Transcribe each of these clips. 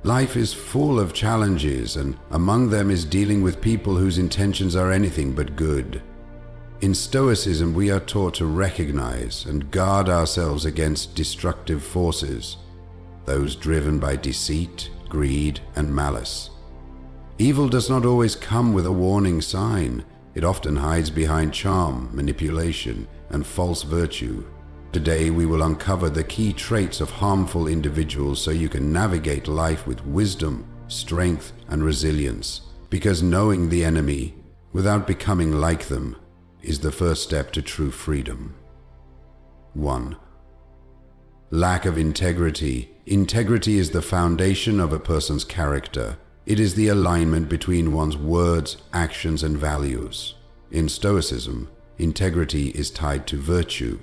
Life is full of challenges, and among them is dealing with people whose intentions are anything but good. In Stoicism, we are taught to recognize and guard ourselves against destructive forces, those driven by deceit, greed, and malice. Evil does not always come with a warning sign. It often hides behind charm, manipulation, and false virtue. Today we will uncover the key traits of harmful individuals so you can navigate life with wisdom, strength, and resilience. Because knowing the enemy, without becoming like them, is the first step to true freedom. 1. Lack of integrity. Integrity is the foundation of a person's character. It is the alignment between one's words, actions, and values. In Stoicism, integrity is tied to virtue,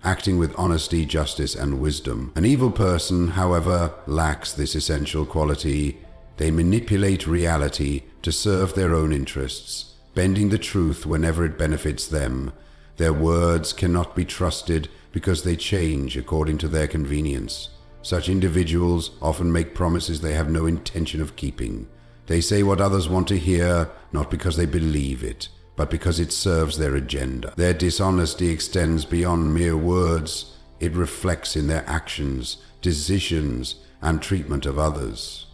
acting with honesty, justice, and wisdom. An evil person, however, lacks this essential quality. They manipulate reality to serve their own interests, bending the truth whenever it benefits them. Their words cannot be trusted because they change according to their convenience. Such individuals often make promises they have no intention of keeping. They say what others want to hear, not because they believe it, but because it serves their agenda. Their dishonesty extends beyond mere words. It reflects in their actions, decisions, and treatment of others.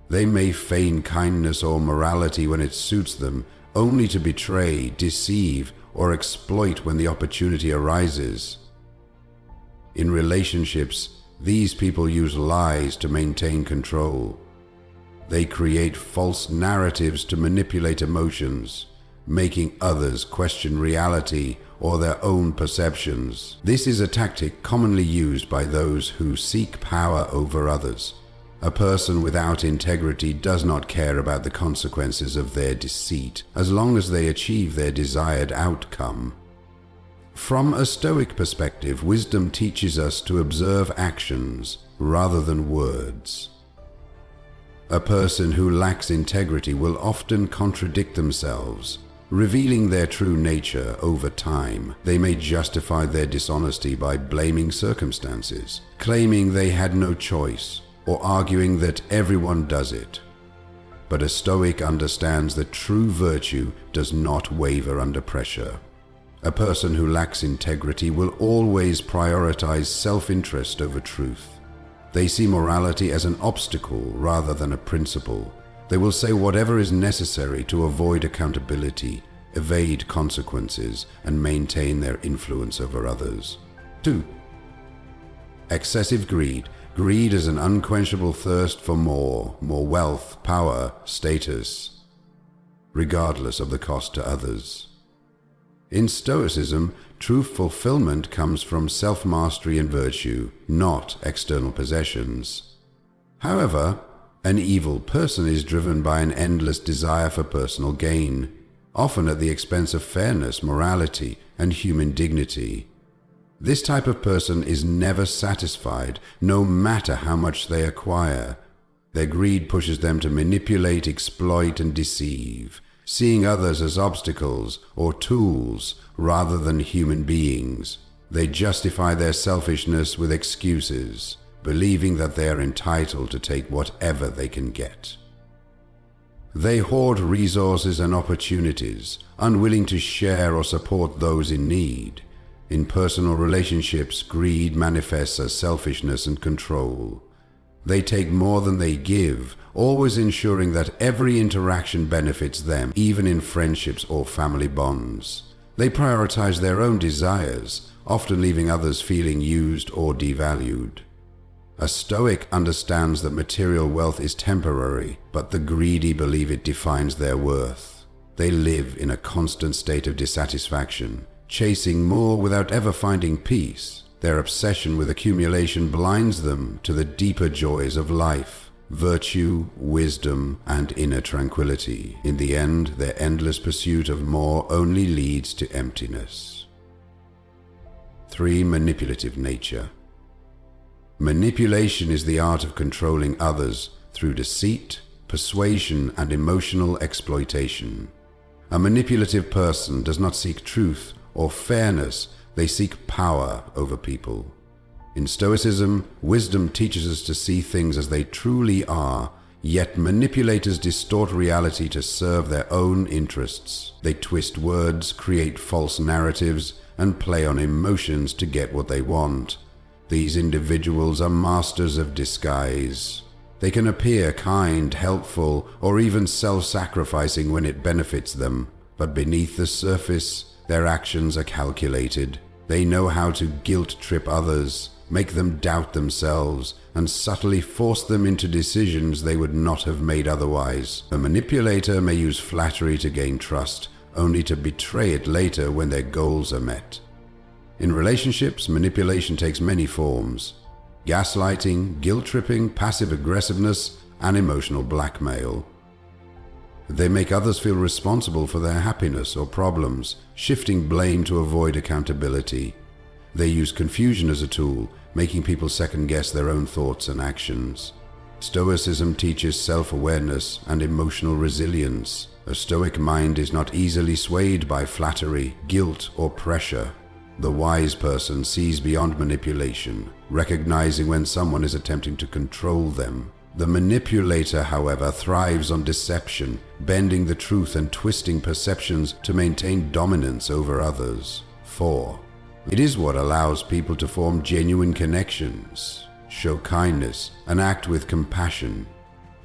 They may feign kindness or morality when it suits them, only to betray, deceive, or exploit when the opportunity arises. In relationships, these people use lies to maintain control. They create false narratives to manipulate emotions, making others question reality or their own perceptions. This is a tactic commonly used by those who seek power over others. A person without integrity does not care about the consequences of their deceit, as long as they achieve their desired outcome. From a Stoic perspective, wisdom teaches us to observe actions rather than words. A person who lacks integrity will often contradict themselves, revealing their true nature over time. They may justify their dishonesty by blaming circumstances, claiming they had no choice, or arguing that everyone does it. But a Stoic understands that true virtue does not waver under pressure. A person who lacks integrity will always prioritize self-interest over truth. They see morality as an obstacle rather than a principle. They will say whatever is necessary to avoid accountability, evade consequences, and maintain their influence over others. 2. Excessive greed. Greed is an unquenchable thirst for more wealth, power, status, regardless of the cost to others. In Stoicism, true fulfillment comes from self-mastery and virtue, not external possessions. However, an evil person is driven by an endless desire for personal gain, often at the expense of fairness, morality, and human dignity. This type of person is never satisfied, no matter how much they acquire. Their greed pushes them to manipulate, exploit, and deceive, seeing others as obstacles or tools rather than human beings. They justify their selfishness with excuses, believing that they are entitled to take whatever they can get. They hoard resources and opportunities, unwilling to share or support those in need. In personal relationships, greed manifests as selfishness and control. They take more than they give, always ensuring that every interaction benefits them, even in friendships or family bonds. They prioritize their own desires, often leaving others feeling used or devalued. A Stoic understands that material wealth is temporary, but the greedy believe it defines their worth. They live in a constant state of dissatisfaction, chasing more without ever finding peace. Their obsession with accumulation blinds them to the deeper joys of life, virtue, wisdom, and inner tranquility. In the end, their endless pursuit of more only leads to emptiness. 3. Manipulative nature. Manipulation is the art of controlling others through deceit, persuasion, and emotional exploitation. A manipulative person does not seek truth or fairness, they seek power over people. In Stoicism, wisdom teaches us to see things as they truly are, yet manipulators distort reality to serve their own interests. They twist words, create false narratives, and play on emotions to get what they want. These individuals are masters of disguise. They can appear kind, helpful, or even self-sacrificing when it benefits them, but beneath the surface, their actions are calculated. They know how to guilt-trip others, make them doubt themselves, and subtly force them into decisions they would not have made otherwise. A manipulator may use flattery to gain trust, only to betray it later when their goals are met. In relationships, manipulation takes many forms: gaslighting, guilt-tripping, passive aggressiveness, and emotional blackmail. They make others feel responsible for their happiness or problems, shifting blame to avoid accountability. They use confusion as a tool, making people second-guess their own thoughts and actions. Stoicism teaches self-awareness and emotional resilience. A Stoic mind is not easily swayed by flattery, guilt, or pressure. The wise person sees beyond manipulation, recognizing when someone is attempting to control them. The manipulator, however, thrives on deception, bending the truth and twisting perceptions to maintain dominance over others. 4. It is what allows people to form genuine connections, show kindness, and act with compassion.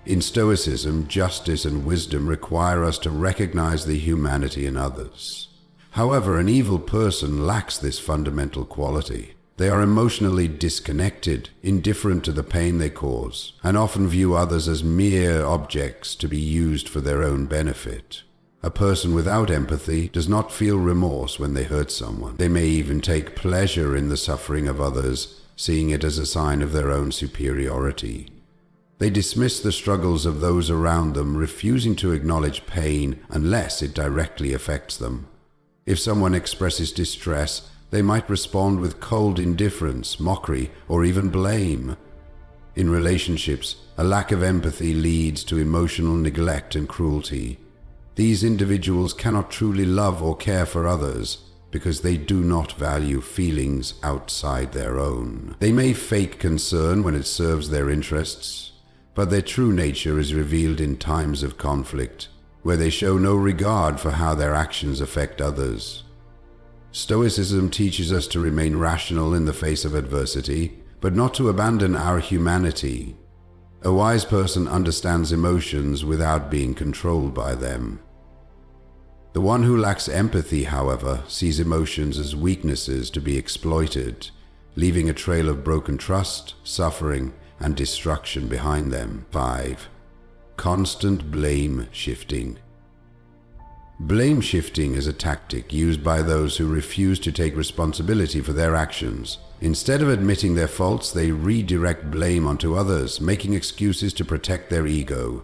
In Stoicism, justice and wisdom require us to recognize the humanity in others. However, an evil person lacks this fundamental quality. They are emotionally disconnected, indifferent to the pain they cause, and often view others as mere objects to be used for their own benefit. A person without empathy does not feel remorse when they hurt someone. They may even take pleasure in the suffering of others, seeing it as a sign of their own superiority. They dismiss the struggles of those around them, refusing to acknowledge pain unless it directly affects them. If someone expresses distress, they might respond with cold indifference, mockery, or even blame. In relationships, a lack of empathy leads to emotional neglect and cruelty. These individuals cannot truly love or care for others because they do not value feelings outside their own. They may fake concern when it serves their interests, but their true nature is revealed in times of conflict, where they show no regard for how their actions affect others. Stoicism teaches us to remain rational in the face of adversity, but not to abandon our humanity. A wise person understands emotions without being controlled by them. The one who lacks empathy, however, sees emotions as weaknesses to be exploited, leaving a trail of broken trust, suffering, and destruction behind them. 5. Constant blame shifting. Blame shifting is a tactic used by those who refuse to take responsibility for their actions. Instead of admitting their faults, they redirect blame onto others, making excuses to protect their ego.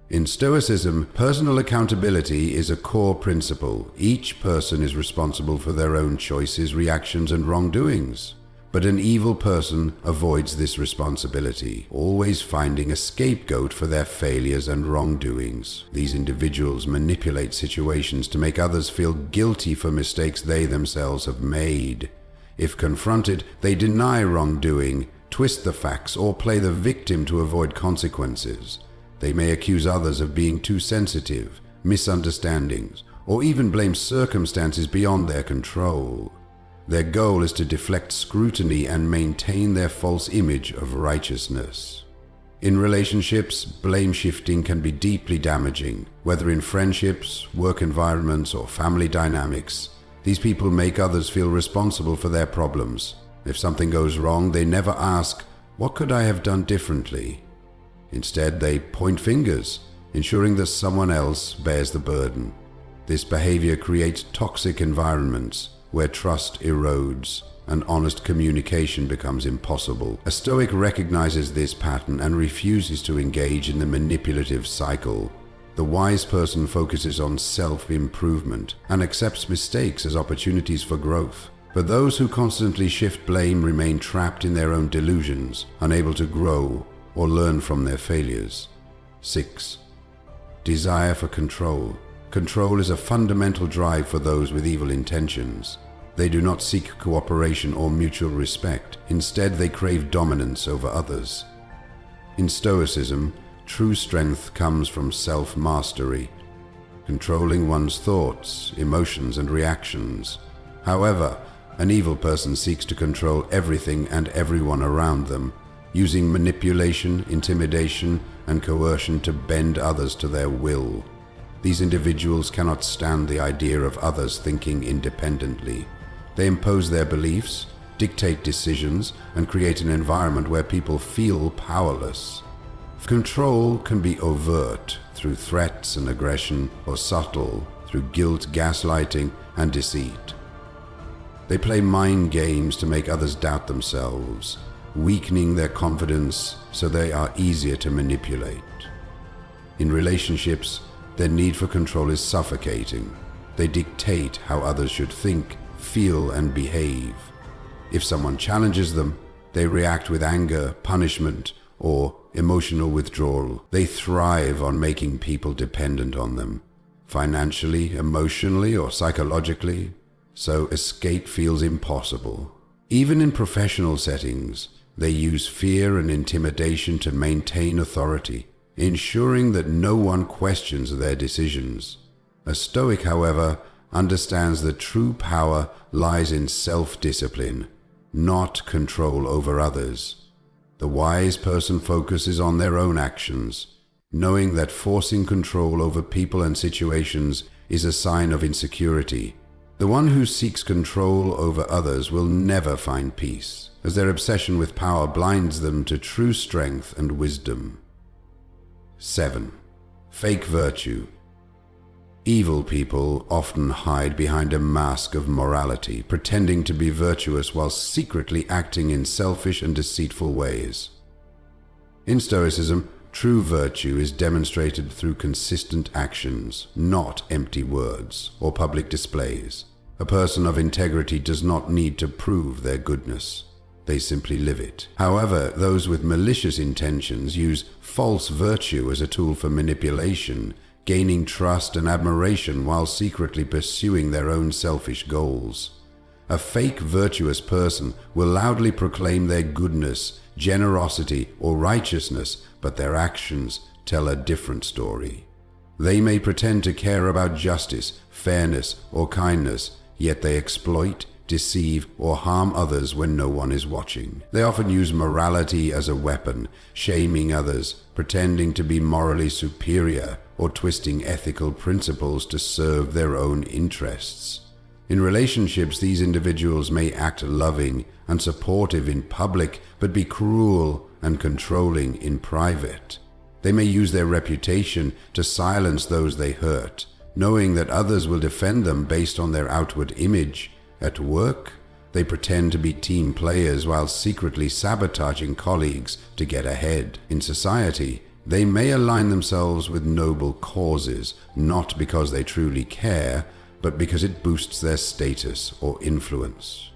In Stoicism, personal accountability is a core principle. Each person is responsible for their own choices, reactions, and wrongdoings. But an evil person avoids this responsibility, always finding a scapegoat for their failures and wrongdoings. These individuals manipulate situations to make others feel guilty for mistakes they themselves have made. If confronted, they deny wrongdoing, twist the facts, or play the victim to avoid consequences. They may accuse others of being too sensitive, misunderstandings, or even blame circumstances beyond their control. Their goal is to deflect scrutiny and maintain their false image of righteousness. In relationships, blame shifting can be deeply damaging, whether in friendships, work environments, or family dynamics. These people make others feel responsible for their problems. If something goes wrong, they never ask, "What could I have done differently?" Instead, they point fingers, ensuring that someone else bears the burden. This behavior creates toxic environments where trust erodes and honest communication becomes impossible. A Stoic recognizes this pattern and refuses to engage in the manipulative cycle. The wise person focuses on self-improvement and accepts mistakes as opportunities for growth. But those who constantly shift blame remain trapped in their own delusions, unable to grow or learn from their failures. 6. Desire for control. Control is a fundamental drive for those with evil intentions. They do not seek cooperation or mutual respect. Instead, they crave dominance over others. In Stoicism, true strength comes from self-mastery, controlling one's thoughts, emotions, and reactions. However, an evil person seeks to control everything and everyone around them, using manipulation, intimidation, and coercion to bend others to their will. These individuals cannot stand the idea of others thinking independently. They impose their beliefs, dictate decisions, and create an environment where people feel powerless. Control can be overt through threats and aggression, or subtle through guilt, gaslighting, and deceit. They play mind games to make others doubt themselves, weakening their confidence so they are easier to manipulate. In relationships, their need for control is suffocating. They dictate how others should think, feel, and behave. If someone challenges them, they react with anger, punishment, or emotional withdrawal. They thrive on making people dependent on them, financially, emotionally, or psychologically, so escape feels impossible. Even in professional settings, they use fear and intimidation to maintain authority, ensuring that no one questions their decisions. A Stoic, however, understands that true power lies in self-discipline, not control over others. The wise person focuses on their own actions, knowing that forcing control over people and situations is a sign of insecurity. The one who seeks control over others will never find peace, as their obsession with power blinds them to true strength and wisdom. 7. Fake virtue. Evil people often hide behind a mask of morality, pretending to be virtuous while secretly acting in selfish and deceitful ways. In Stoicism, true virtue is demonstrated through consistent actions, not empty words or public displays. A person of integrity does not need to prove their goodness. They simply live it. However, those with malicious intentions use false virtue as a tool for manipulation, gaining trust and admiration while secretly pursuing their own selfish goals. A fake virtuous person will loudly proclaim their goodness, generosity, or righteousness, but their actions tell a different story. They may pretend to care about justice, fairness, or kindness, yet they exploit, deceive, or harm others when no one is watching. They often use morality as a weapon, shaming others, pretending to be morally superior, or twisting ethical principles to serve their own interests. In relationships, these individuals may act loving and supportive in public, but be cruel and controlling in private. They may use their reputation to silence those they hurt, knowing that others will defend them based on their outward image. At work, they pretend to be team players while secretly sabotaging colleagues to get ahead. In society, they may align themselves with noble causes, not because they truly care, but because it boosts their status or influence.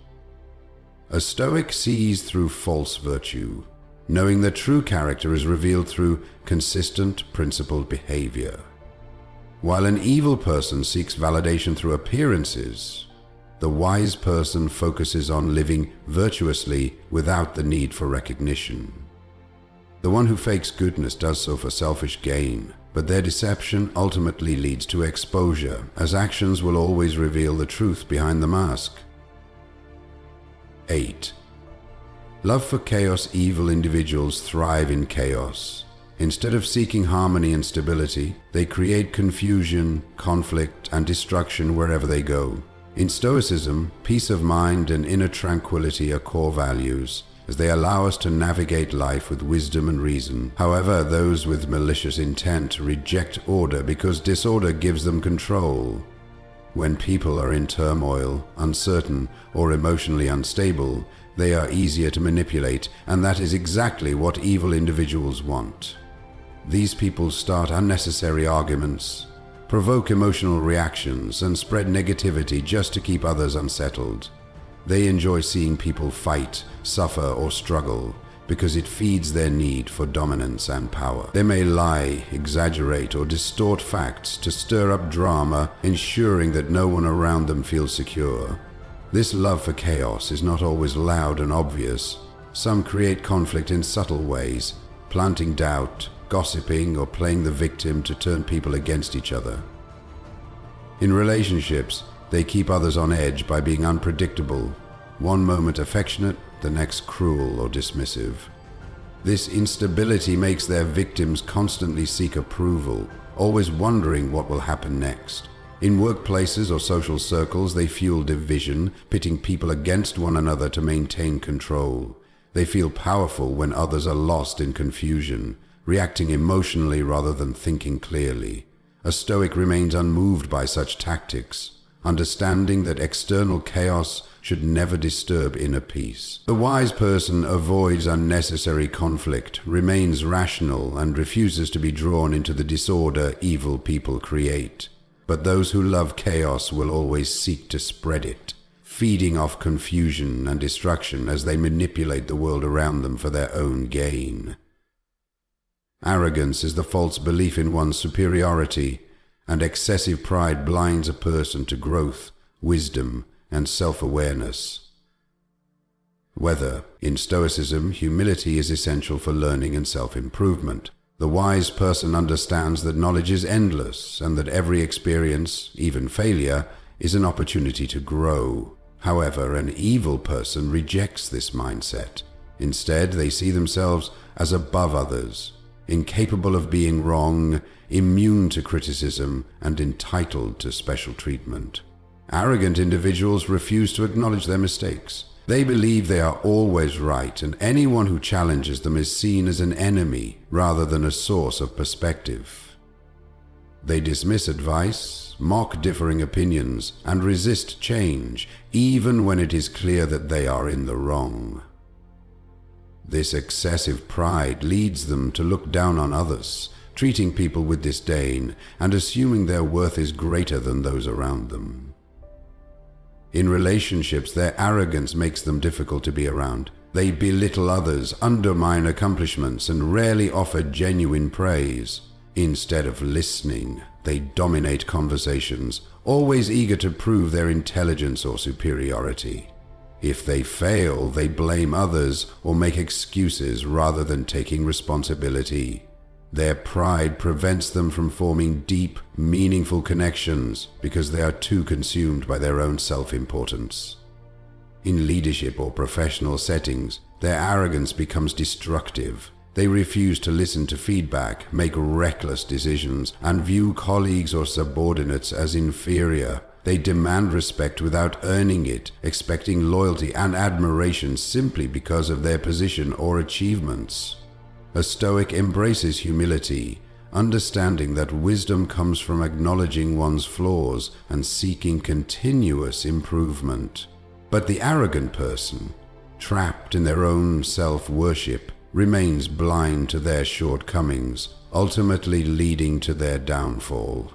A Stoic sees through false virtue, knowing that true character is revealed through consistent, principled behavior. While an evil person seeks validation through appearances, the wise person focuses on living virtuously without the need for recognition. The one who fakes goodness does so for selfish gain, but their deception ultimately leads to exposure, as actions will always reveal the truth behind the mask. 8. Love for chaos. Evil individuals thrive in chaos. Instead of seeking harmony and stability, they create confusion, conflict, and destruction wherever they go. In Stoicism, peace of mind and inner tranquility are core values, as they allow us to navigate life with wisdom and reason. However, those with malicious intent reject order because disorder gives them control. When people are in turmoil, uncertain, or emotionally unstable, they are easier to manipulate, and that is exactly what evil individuals want. These people start unnecessary arguments, provoke emotional reactions, and spread negativity just to keep others unsettled. They enjoy seeing people fight, suffer, or struggle because it feeds their need for dominance and power. They may lie, exaggerate, or distort facts to stir up drama, ensuring that no one around them feels secure. This love for chaos is not always loud and obvious. Some create conflict in subtle ways, planting doubt, gossiping, or playing the victim to turn people against each other. In relationships, they keep others on edge by being unpredictable, one moment affectionate, the next cruel or dismissive. This instability makes their victims constantly seek approval, always wondering what will happen next. In workplaces or social circles, they fuel division, pitting people against one another to maintain control. They feel powerful when others are lost in confusion, reacting emotionally rather than thinking clearly. A Stoic remains unmoved by such tactics, understanding that external chaos should never disturb inner peace. The wise person avoids unnecessary conflict, remains rational, and refuses to be drawn into the disorder evil people create. But those who love chaos will always seek to spread it, feeding off confusion and destruction as they manipulate the world around them for their own gain. Arrogance is the false belief in one's superiority, and excessive pride blinds a person to growth, wisdom, and self-awareness. Whether in Stoicism, humility is essential for learning and self-improvement. The wise person understands that knowledge is endless and that every experience, even failure, is an opportunity to grow. However, an evil person rejects this mindset. Instead, they see themselves as above others, incapable of being wrong, immune to criticism, and entitled to special treatment. Arrogant individuals refuse to acknowledge their mistakes. They believe they are always right, and anyone who challenges them is seen as an enemy rather than a source of perspective. They dismiss advice, mock differing opinions, and resist change, even when it is clear that they are in the wrong. This excessive pride leads them to look down on others, treating people with disdain and assuming their worth is greater than those around them. In relationships, their arrogance makes them difficult to be around. They belittle others, undermine accomplishments, and rarely offer genuine praise. Instead of listening, they dominate conversations, always eager to prove their intelligence or superiority. If they fail, they blame others or make excuses rather than taking responsibility. Their pride prevents them from forming deep, meaningful connections because they are too consumed by their own self-importance. In leadership or professional settings, their arrogance becomes destructive. They refuse to listen to feedback, make reckless decisions, and view colleagues or subordinates as inferior. They demand respect without earning it, expecting loyalty and admiration simply because of their position or achievements. A Stoic embraces humility, understanding that wisdom comes from acknowledging one's flaws and seeking continuous improvement. But the arrogant person, trapped in their own self-worship, remains blind to their shortcomings, ultimately leading to their downfall.